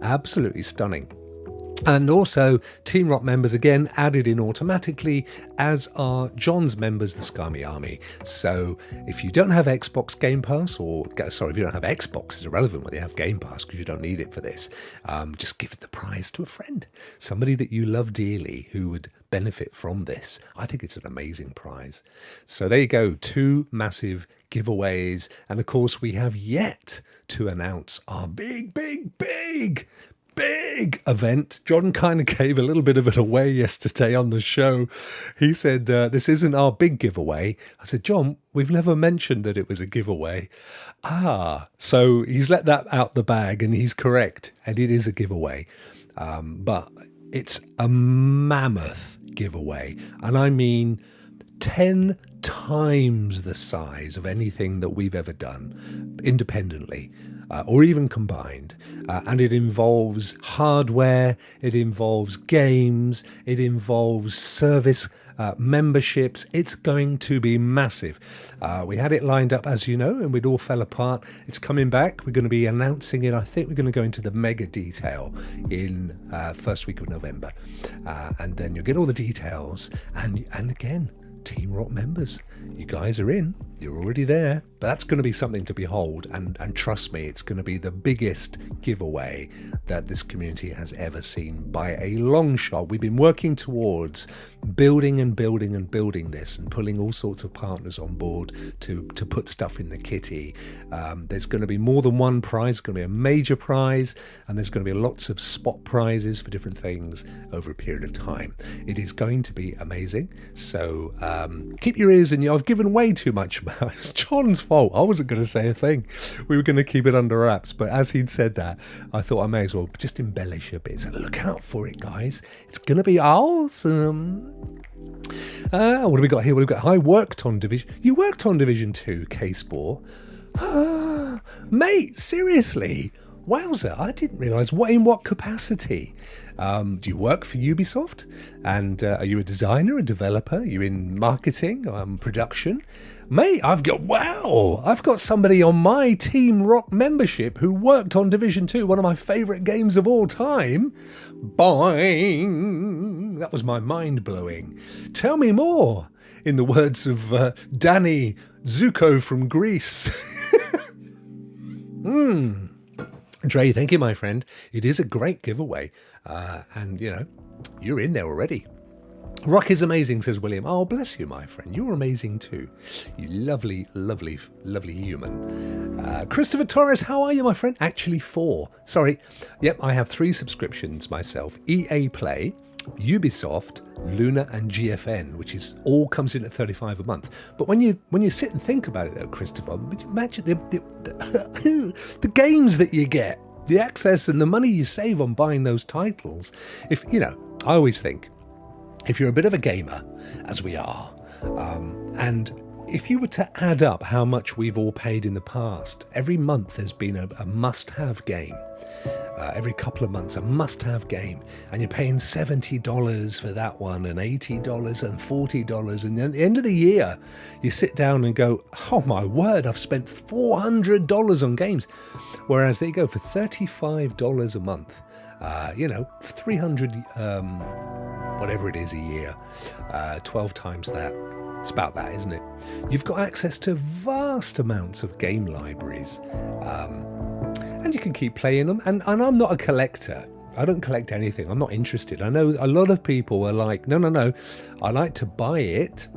Absolutely stunning. And also, Team Rokk members, again, added in automatically, as are John's members, the Scummy Army. So if you don't have Xbox Game Pass, if you don't have Xbox, it's irrelevant whether you have Game Pass because you don't need it for this. Just give the prize to a friend, somebody that you love dearly who would benefit from this. I think it's an amazing prize. So there you go, 2 massive giveaways. And of course, we have yet to announce our big event. John kind of gave a little bit of it away yesterday on the show. He said, this isn't our big giveaway. I said, John, we've never mentioned that it was a giveaway. So he's let that out the bag, and he's correct. And it is a giveaway. But it's a mammoth giveaway. And I mean 10 times the size of anything that we've ever done independently. Or even combined, and it involves hardware, it involves games, it involves service memberships. It's going to be massive. We had it lined up, as you know, and we'd all fell apart. It's coming back. We're going to be announcing it. I think we're going to go into the mega detail in first week of November, and then you'll get all the details. And again, Team Rokk members, you guys are in. You're already there. But that's going to be something to behold, and trust me, it's going to be the biggest giveaway that this community has ever seen by a long shot. We've been working towards building this, and pulling all sorts of partners on board to put stuff in the kitty. There's going to be more than one prize. There's going to be a major prize, and there's going to be lots of spot prizes for different things over a period of time. It is going to be amazing. So keep your ears in. I've given way too much about it. It's John's fault. I wasn't going to say a thing. We were going to keep it under wraps, but as he'd said that, I thought I may as well just embellish a bit. So look out for it, guys. It's going to be awesome. What have we got here? I worked on Division. You worked on Division 2, K-Spore. Mate, seriously. Wowzer, I didn't realise. In what capacity? Do you work for Ubisoft? And are you a designer, a developer? Are you in marketing, production? Mate, I've got somebody on my Team Rokk membership who worked on Division 2, one of my favourite games of all time. Boing! That was my mind-blowing. Tell me more, in the words of Danny Zuko from Greece. Dre, thank you, my friend. It is a great giveaway. And, you're in there already. Rokk is amazing, says William. Oh, bless you, my friend. You're amazing too. You lovely, lovely, lovely human. Christopher Torres, how are you, my friend? Actually, 4. Sorry. Yep, I have 3 subscriptions myself. EA Play, Ubisoft, Luna, and GFN, which is all comes in at $35 a month. But when you sit and think about it, though, Christopher, imagine the games that you get, the access and the money you save on buying those titles. I always think, if you're a bit of a gamer, as we are, and if you were to add up how much we've all paid in the past, every month there's been a must-have game. Every couple of months, a must-have game. And you're paying $70 for that one, and $80 and $40. And at the end of the year, you sit down and go, oh my word, I've spent $400 on games. Whereas there you go, for $35 a month, 300 whatever it is a year, 12 times that. It's about that, isn't it? You've got access to vast amounts of game libraries, and you can keep playing them. And I'm not a collector. I don't collect anything. I'm not interested. I know a lot of people are like, no. I like to buy it,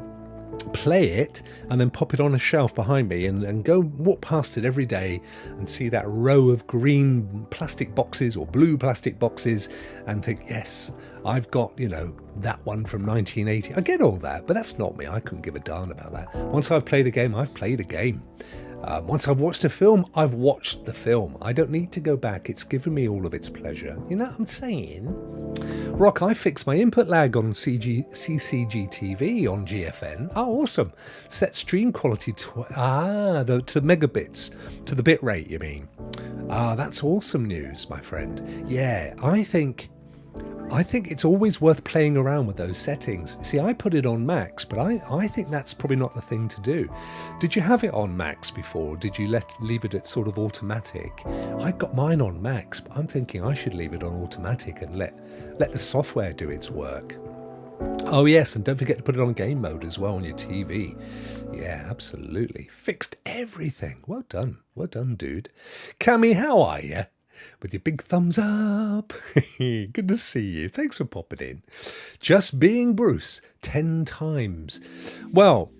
play it, and then pop it on a shelf behind me and go walk past it every day and see that row of green plastic boxes or blue plastic boxes and think, yes, I've got, that one from 1980. I get all that, but that's not me. I couldn't give a darn about that. Once I've played a game, I've played a game. Once I've watched a film, I've watched the film. I don't need to go back. It's given me all of its pleasure. You know what I'm saying? Rokk, I fixed my input lag on CCG TV on GFN. Oh, awesome. Set stream quality to megabits, to the bit rate, you mean? That's awesome news, my friend. Yeah, I think it's always worth playing around with those settings. See, I put it on max, but I think that's probably not the thing to do. Did you have it on max before? Did you leave it at sort of automatic? I got mine on max, but I'm thinking I should leave it on automatic and let the software do its work. Oh yes, and don't forget to put it on game mode as well on your TV. Yeah, absolutely. Fixed everything. Well done, dude. Cammy, how are you? With your big thumbs up. Good to see you. Thanks for popping in. Just being Bruce 10 times. Well,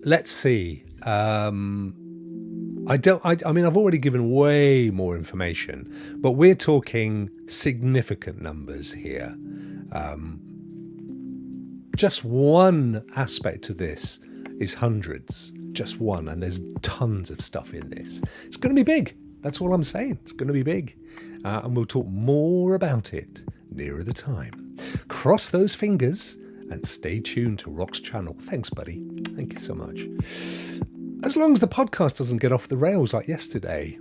let's see. I mean, I've already given way more information, but we're talking significant numbers here. Just one aspect of this is hundreds. Just one, and there's tons of stuff in this. It's going to be big. That's all I'm saying. It's going to be big. And we'll talk more about it nearer the time. Cross those fingers and stay tuned to Rokk's channel. Thanks, buddy. Thank you so much. As long as the podcast doesn't get off the rails like yesterday.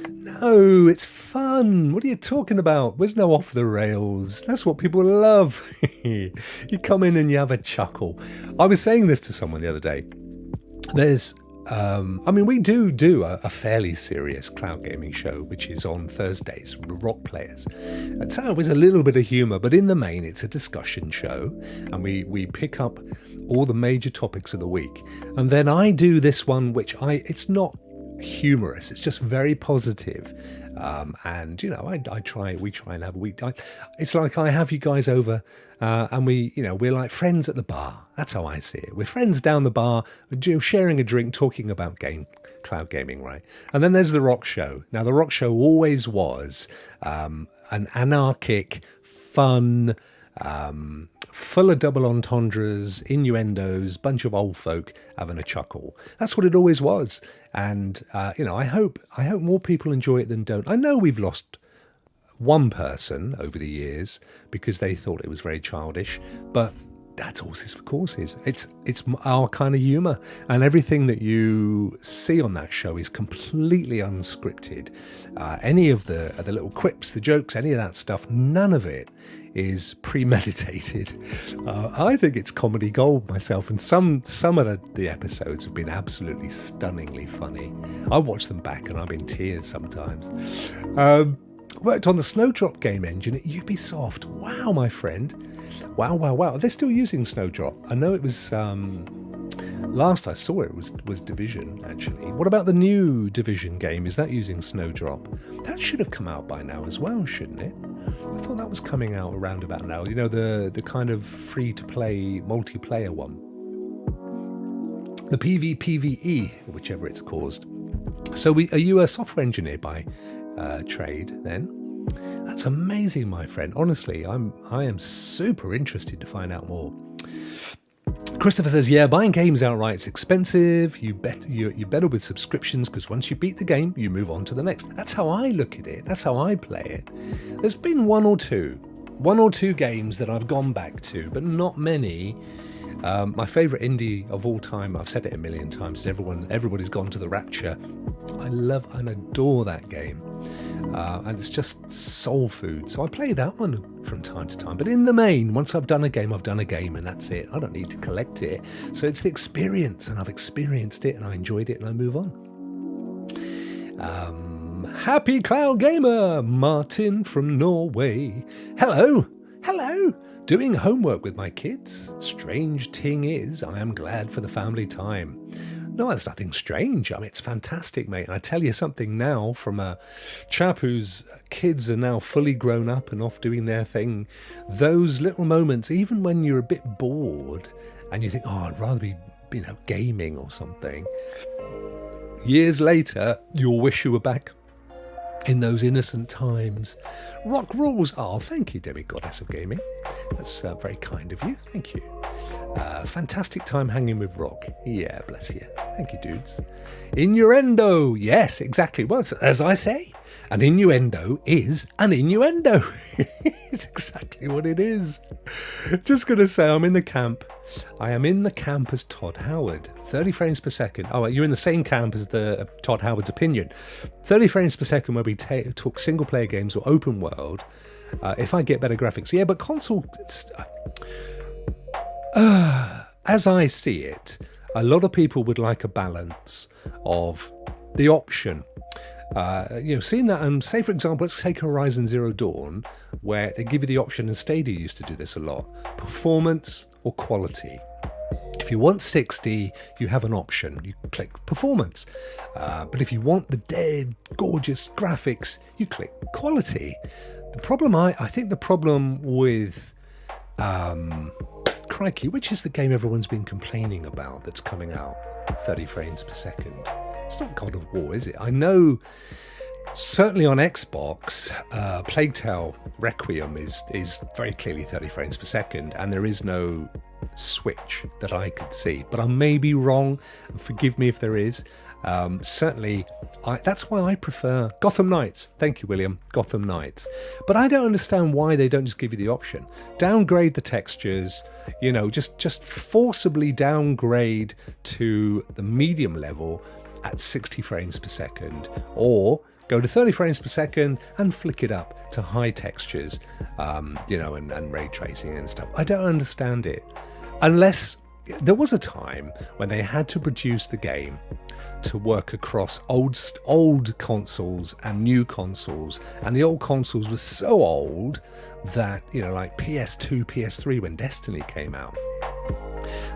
No, it's fun. What are you talking about? There's no off the rails. That's what people love. You come in and you have a chuckle. I was saying this to someone the other day. There's we do a fairly serious cloud gaming show, which is on Thursdays, Rokk Players. And so there's a little bit of humour, but in the main, it's a discussion show, and we pick up all the major topics of the week. And then I do this one, it's not humorous, it's just very positive. And we try and have a week. It's like I have you guys over, and we're like friends at the bar. That's how I see it. We're friends down the bar, sharing a drink, talking about cloud gaming, right? And then there's the Rokk Show. Now, the Rokk Show always was an anarchic, fun, full of double entendres, innuendos, bunch of old folk having a chuckle. That's what it always was. And, I hope more people enjoy it than don't. I know we've lost one person over the years because they thought it was very childish, but That's Horses for Courses. It's our kind of humour, and everything that you see on that show is completely unscripted. Any of the little quips, the jokes, any of that stuff, none of it is premeditated. I think it's comedy gold myself, and some of the episodes have been absolutely stunningly funny. I watch them back and I'm in tears sometimes. Worked on the Snowdrop game engine at Ubisoft. Wow, my friend. Wow. They're still using Snowdrop. I know it was, last I saw it was Division, actually. What about the new Division game? Is that using Snowdrop? That should have come out by now as well, shouldn't it? I thought that was coming out around about now. You know, the kind of free-to-play multiplayer one. The PvPvE, whichever it's caused. So are you a software engineer by trade then? That's amazing, my friend. Honestly, I am super interested to find out more. Christopher says, yeah, buying games outright is expensive. You're better with subscriptions because once you beat the game, you move on to the next. That's how I look at it. That's how I play it. There's been one or two games that I've gone back to, but not many. My favourite indie of all time, I've said it a million times, everybody's gone to the Rapture. I love and adore that game. And it's just soul food. So I play that one from time to time. But in the main, once I've done a game, and that's it. I don't need to collect it. So it's the experience, and I've experienced it, and I enjoyed it, and I move on. Happy Cloud Gamer, Martin from Norway. Hello. Doing homework with my kids. Strange ting is, I am glad for the family time. No, there's nothing strange. I mean, it's fantastic, mate. And I tell you something now from a chap whose kids are now fully grown up and off doing their thing. Those little moments, even when you're a bit bored and you think, oh, I'd rather be, gaming or something. Years later, you'll wish you were back in those innocent times. Rock rules. Oh, thank you, Demi-Goddess of Gaming. That's very kind of you. Thank you. Fantastic time hanging with Rock. Yeah, bless you. Thank you, dudes. Innuendo. Yes, exactly. Well, as I say, an innuendo is an innuendo. It's exactly what it is. Just going to say I'm in the camp. I am in the camp as Todd Howard. 30 frames per second. Oh, you're in the same camp as the Todd Howard's opinion. 30 frames per second where we talk single-player games or open world. If I get better graphics. Yeah, but console... as I see it, a lot of people would like a balance of the option. Seeing that, and say for example, let's take Horizon Zero Dawn, where they give you the option, and Stadia used to do this a lot, performance or quality. If you want 60, you have an option. You click performance. But if you want the dead, gorgeous graphics, you click quality. The problem, I think the problem with Crikey, which is the game everyone's been complaining about that's coming out 30 frames per second. It's not God of War, is it? I know certainly on Xbox, Plague Tale Requiem is very clearly 30 frames per second, and there is no switch that I could see. But I may be wrong, and forgive me if there is. Certainly, that's why I prefer Gotham Knights. Thank you, William. Gotham Knights. But I don't understand why they don't just give you the option. Downgrade the textures, just forcibly downgrade to the medium level at 60 frames per second, or go to 30 frames per second and flick it up to high textures, and ray tracing and stuff. I don't understand it. Unless there was a time when they had to produce the game to work across old consoles and new consoles, and the old consoles were so old that, like PS2, PS3 when Destiny came out,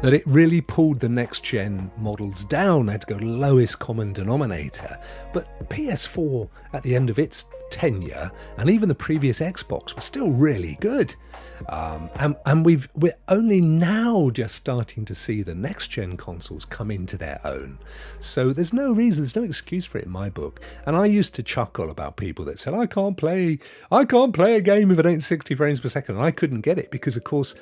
that it really pulled the next gen models down. They had to go to lowest common denominator. But PS4 at the end of its tenure, and even the previous Xbox, was still really good. And we're only now just starting to see the next gen consoles come into their own. So there's no excuse for it in my book. And I used to chuckle about people that said, I can't play a game if it ain't 60 frames per second. And I couldn't get it because, of course,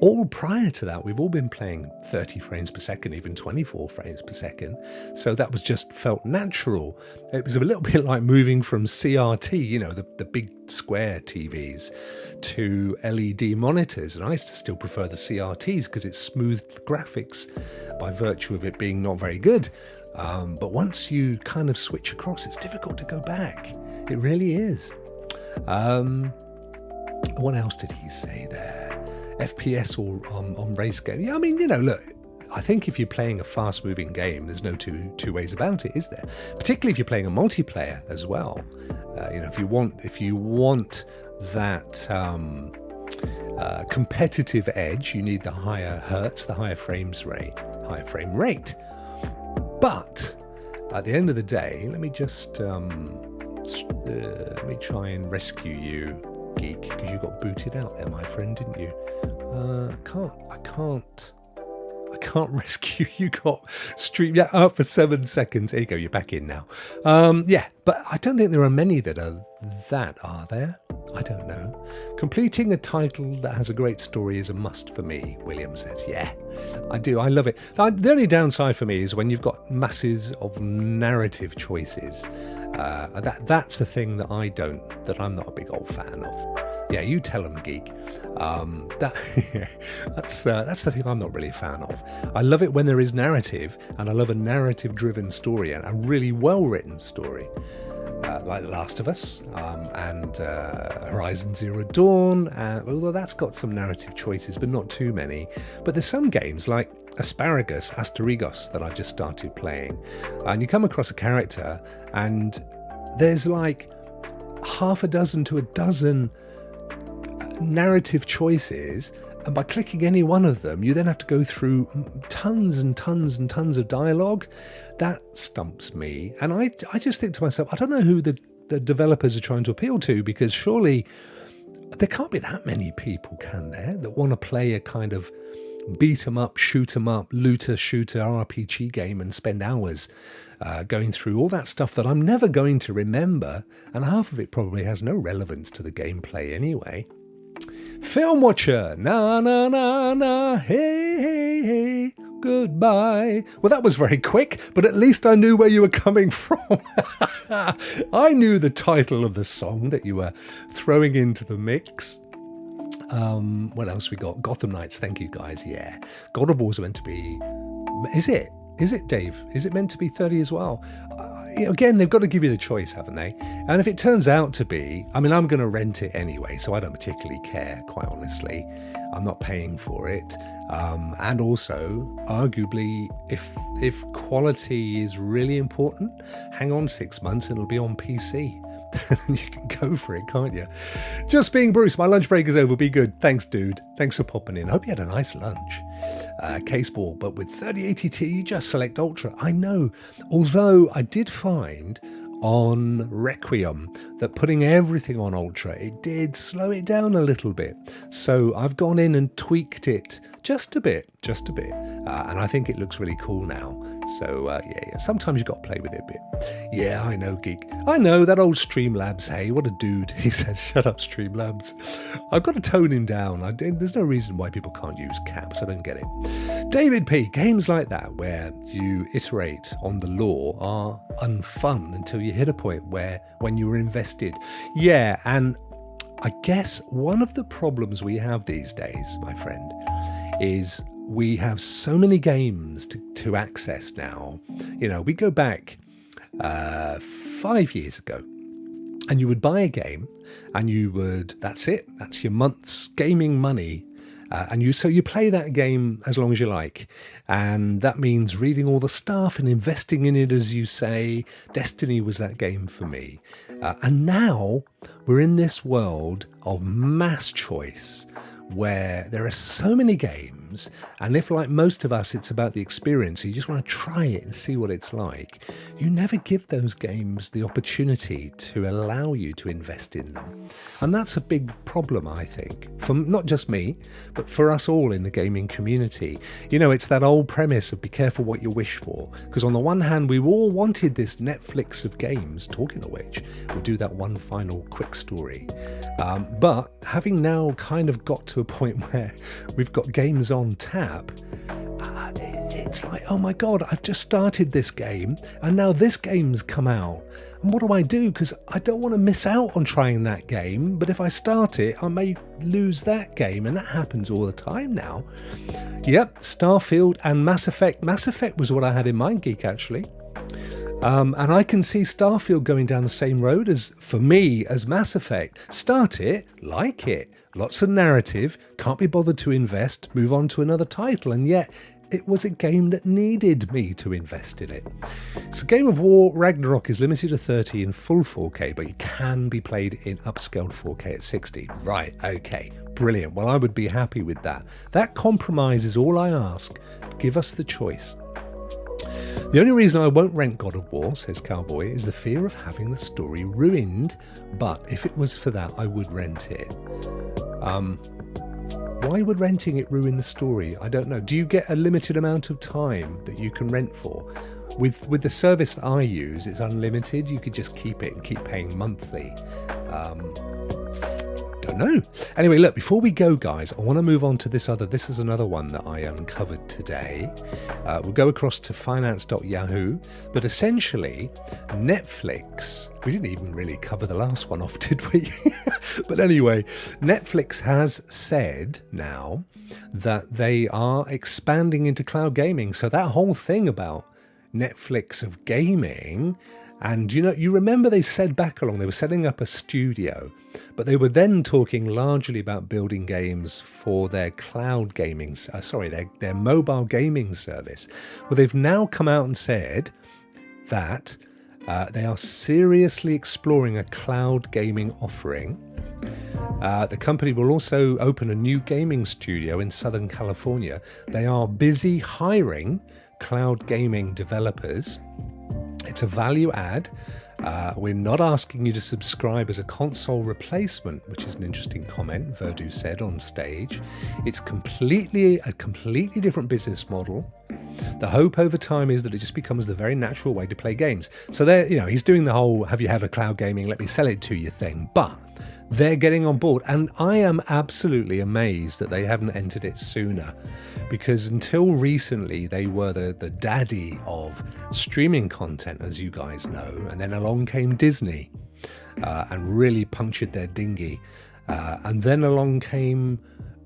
all prior to that, we've all been playing 30 frames per second, even 24 frames per second. So that was just felt natural. It was a little bit like moving from CRT, you know, the big square TVs, to LED monitors. And I still prefer the CRTs because it smoothed the graphics by virtue of it being not very good. But once you kind of switch across, it's difficult to go back. It really is. What else did he say there? FPS or on race game? Yeah, I mean, you know, look, I think if you're playing a fast-moving game, there's no two ways about it, is there? Particularly if you're playing a multiplayer as well. You know, if you want that competitive edge, you need the higher hertz, the higher frame rate. But at the end of the day, let me just let me try and rescue you, Geek, because you got booted out there, my friend, didn't you? I can't rescue you. Got streamed out for 7 seconds. There you go. You're back in now. Yeah, but I don't think there are many that are there? I don't know. Completing a title that has a great story is a must for me, William says. Yeah, I do. I love it. The only downside for me is when you've got masses of narrative choices. That's the thing that I'm not a big old fan of. Yeah, you tell them, Geek. That's the thing I'm not really a fan of. I love it when there is narrative, and I love a narrative-driven story and a really well-written story. Like The Last of Us and Horizon Zero Dawn, although that's got some narrative choices, but not too many. But there's some games like Asterigos, that I just started playing, and you come across a character, and there's like half a dozen to a dozen narrative choices, and by clicking any one of them, you then have to go through tons and tons and tons of dialogue. That stumps me. And I just think to myself, I don't know who the developers are trying to appeal to, because surely there can't be that many people, can there, that want to play a kind of beat 'em up, shoot 'em up, looter shooter RPG game and spend hours going through all that stuff that I'm never going to remember, and half of it probably has no relevance to the gameplay anyway. Film Watcher, na na na na, hey hey hey, goodbye. Well, that was very quick, but at least I knew where you were coming from. I knew the title of the song that you were throwing into the mix. What else we got? Gotham Knights, thank you guys, yeah. God of War's meant to be... Is it, Dave? Is it meant to be 30 as well? Again, they've got to give you the choice, haven't they? And if it turns out to be... I mean, I'm going to rent it anyway, so I don't particularly care, quite honestly. I'm not paying for it. And also, arguably, if quality is really important, hang on 6 months and it'll be on PC. You can go for it, can't you? Just being Bruce, my lunch break is over. Be good. Thanks, dude. Thanks for popping in. Hope you had a nice lunch. Caseball, but with 3080 you just select Ultra. I know. Although I did find on Requiem that putting everything on Ultra, it did slow it down a little bit. So I've gone in and tweaked it just a bit. And I think it looks really cool now. So yeah, sometimes you've got to play with it a bit. Yeah, I know, Geek. I know, that old Streamlabs, hey, what a dude. He says, shut up, Streamlabs. I've got to tone him down. There's no reason why people can't use caps. I don't get it. David P, games like that where you iterate on the lore are unfun until you hit a point where when you're invested. Yeah, and I guess one of the problems we have these days, my friend, is we have so many games to access now. You know, we go back 5 years ago, and you would buy a game, and that's it. That's your month's gaming money. So you play that game as long as you like. And that means reading all the stuff and investing in it, as you say. Destiny was that game for me. And now we're in this world of mass choice where there are so many games games, and if, like most of us, it's about the experience, you just want to try it and see what it's like, you never give those games the opportunity to allow you to invest in them. And that's a big problem, I think, for not just me, but for us all in the gaming community. You know, it's that old premise of be careful what you wish for, because on the one hand, we all wanted this Netflix of games. Talking of which, we'll do that one final quick story. But having now kind of got to a point where we've got games on tap, it's like, oh my God, I've just started this game and now this game's come out. And what do I do? Because I don't want to miss out on trying that game. But if I start it, I may lose that game. And that happens all the time now. Yep, Starfield and Mass Effect. Mass Effect was what I had in mind, Geek, actually. And I can see Starfield going down the same road as, for me, as Mass Effect. Start it, like it. Lots of narrative, can't be bothered to invest, move on to another title. And yet, it was a game that needed me to invest in it. So Game of War Ragnarok is limited to 30 in full 4K, but it can be played in upscaled 4K at 60. Right, okay, brilliant. Well, I would be happy with that. That compromise is all I ask. Give us the choice. The only reason I won't rent God of War, says Cowboy, is the fear of having the story ruined. But if it was for that, I would rent it. Why would renting it ruin the story? I don't know. Do you get a limited amount of time that you can rent for? With the service that I use, it's unlimited. You could just keep it and keep paying monthly. Don't know. Anyway, look, before we go, guys, I want to move on to this is another one that I uncovered today. We'll go across to finance.yahoo, but essentially Netflix, we didn't even really cover the last one off, did we? But anyway, Netflix has said now that they are expanding into cloud gaming. So that whole thing about Netflix of gaming, and you remember they said back along, they were setting up a studio, but they were then talking largely about building games for their cloud gaming, their mobile gaming service. Well, they've now come out and said that they are seriously exploring a cloud gaming offering. The company will also open a new gaming studio in Southern California. They are busy hiring cloud gaming developers. It's a value add. We're not asking you to subscribe as a console replacement, which is an interesting comment, Verdu said on stage. It's a completely different business model. The hope over time is that it just becomes the very natural way to play games. So he's doing the whole, have you had a cloud gaming, let me sell it to you thing. But they're getting on board. And I am absolutely amazed that they haven't entered it sooner. Because until recently, they were the daddy of streaming content, as you guys know. And then along came Disney and really punctured their dinghy. And then along came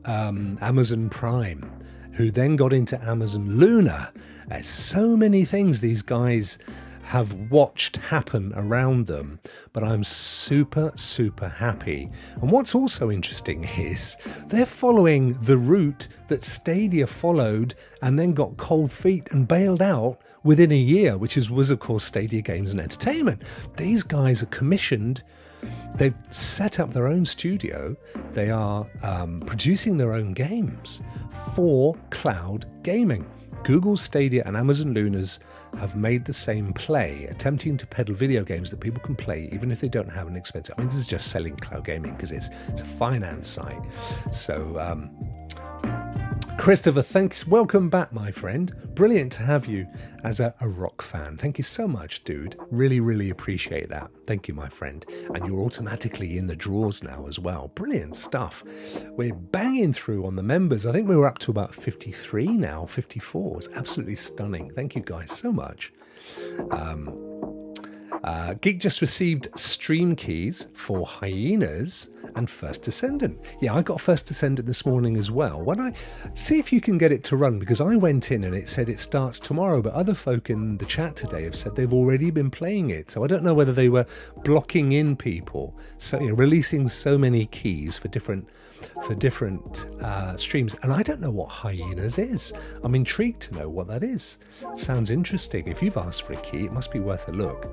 Amazon Prime, who then got into Amazon Luna. There's so many things these guys have watched happen around them, but I'm super, super happy. And what's also interesting is they're following the route that Stadia followed and then got cold feet and bailed out within a year, which was of course Stadia Games and Entertainment. These guys are commissioned. They've set up their own studio. They are producing their own games for cloud gaming. Google Stadia and Amazon Luna's have made the same play, attempting to peddle video games that people can play even if they don't have an expensive... I mean, this is just selling cloud gaming because it's a finance site. So, Christopher, thanks. Welcome back, my friend. Brilliant to have you as a Rokk fan. Thank you so much, dude. Really, really appreciate that. Thank you, my friend. And you're automatically in the draws now as well. Brilliant stuff. We're banging through on the members. I think we were up to about 53 now, 54. It's absolutely stunning. Thank you guys so much. Geek just received stream keys for Hyenas and First Descendant. Yeah, I got First Descendant this morning as well. When I see if you can get it to run, because I went in and it said it starts tomorrow, but other folk in the chat today have said they've already been playing it. So I don't know whether they were blocking in people, so releasing so many keys for different streams. And I don't know what Hyenas is. I'm intrigued to know what that is. Sounds interesting. If you've asked for a key, it must be worth a look.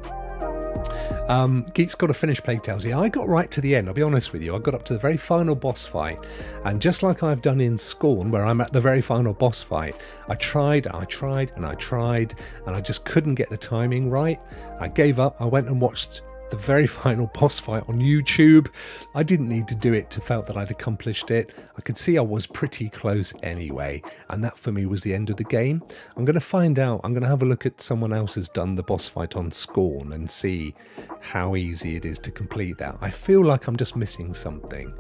Geek's got to finish Plague Tales. Yeah, I got right to the end, I'll be honest with you. I got up to the very final boss fight, and just like I've done in Scorn, where I'm at the very final boss fight, I tried, and I just couldn't get the timing right. I gave up. I went and watched the very final boss fight on YouTube. I didn't need to do it to felt that I'd accomplished it. I could see I was pretty close anyway, and that for me was the end of the game. I'm going to find out. I'm going to have a look at someone else has done the boss fight on Scorn and see how easy it is to complete that. I feel like I'm just missing something.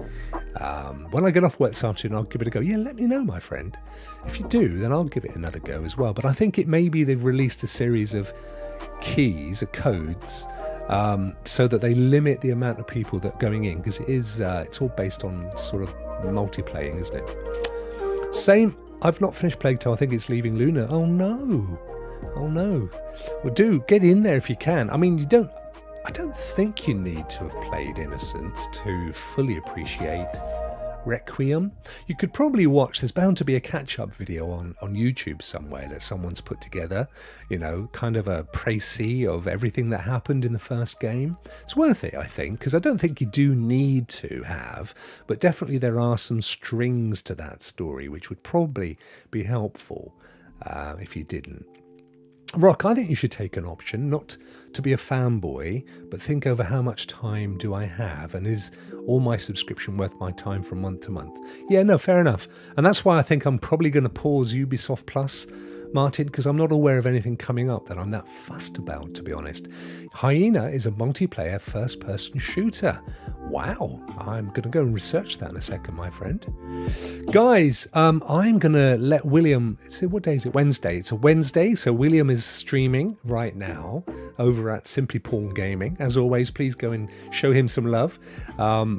When I get off work this afternoon, I'll give it a go. Yeah, let me know, my friend. If you do, then I'll give it another go as well. But I think it may be they've released a series of keys or codes, so that they limit the amount of people that are going in, because it's all based on sort of multiplaying, isn't it? Same, I've not finished Plague Tale. I think it's Leaving Luna. Oh no. Well, do get in there if you can. I mean, I don't think you need to have played Innocence to fully appreciate Requiem. You could probably watch, there's bound to be a catch-up video on YouTube somewhere that someone's put together, kind of a précis of everything that happened in the first game. It's worth it, I think, because I don't think you do need to have, but definitely there are some strings to that story which would probably be helpful if you didn't. Rokk, I think you should take an option, not to be a fanboy, but think over how much time do I have, and is all my subscription worth my time from month to month? Yeah, no, fair enough. And that's why I think I'm probably going to pause Ubisoft Plus, Martin, because I'm not aware of anything coming up that I'm that fussed about, to be honest. Hyena is a multiplayer first-person shooter. Wow, I'm going to go and research that in a second, my friend. Guys, I'm going to let William... What day is it? Wednesday. It's a Wednesday, so William is streaming right now over at Simply Paul Gaming. As always, please go and show him some love.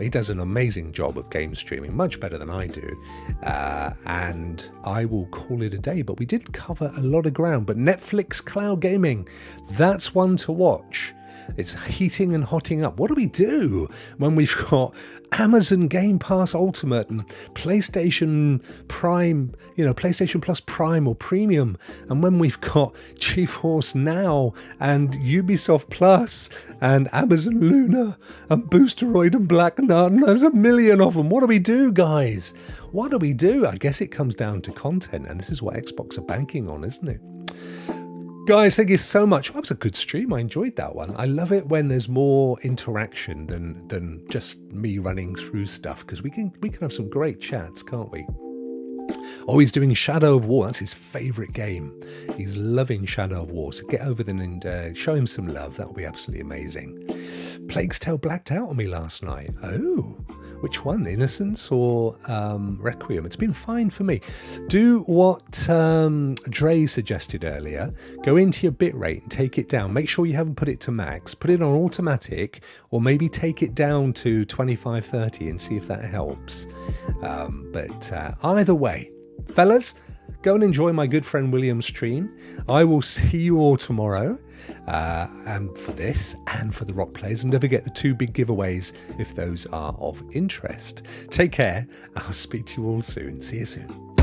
He does an amazing job of game streaming, much better than I do. And I will call it a day, but we did cover a lot of ground. But Netflix Cloud Gaming, that's one to watch. It's heating and hotting up. What do we do when we've got Amazon Game Pass Ultimate and PlayStation Prime, PlayStation Plus Prime or Premium, and when we've got GeForce Now and Ubisoft Plus and Amazon Luna and Boosteroid and Black Nut, and there's a million of them. What do we do, guys? What do we do? I guess it comes down to content, and this is what Xbox are banking on, isn't it? Guys, thank you so much. That was a good stream. I enjoyed that one. I love it when there's more interaction than just me running through stuff, because we can have some great chats, can't we? Oh, he's doing Shadow of War. That's his favourite game. He's loving Shadow of War. So get over there and show him some love. That'll be absolutely amazing. Plague's Tale blacked out on me last night. Oh, which one? Innocence or Requiem? It's been fine for me. Do what Dre suggested earlier. Go into your bitrate and take it down. Make sure you haven't put it to max. Put it on automatic, or maybe take it down to 25, 30 and see if that helps. But either way, fellas, go and enjoy my good friend William's stream. I will see you all tomorrow for this and for the Rokk Plays. And don't forget the 2 big giveaways if those are of interest. Take care. I'll speak to you all soon. See you soon.